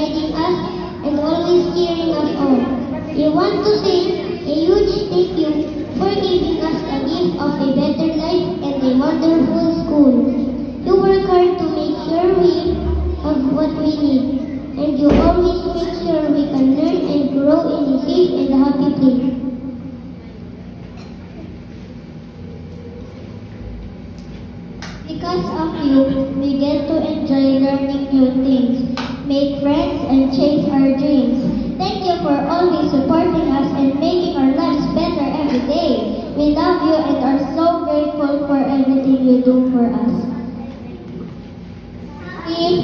guiding us and always cheering us on. We want to say a huge thank you for giving us a gift of a better life and a wonderful school. You work hard to make sure we have what we need, and you always make sure we can learn and grow in a safe and happy place. Because of you, we get to enjoy learning new things, make friends, and chase our dreams. Thank you for always supporting us and making our lives better every day. We love you and are so grateful for everything you do for us. Happy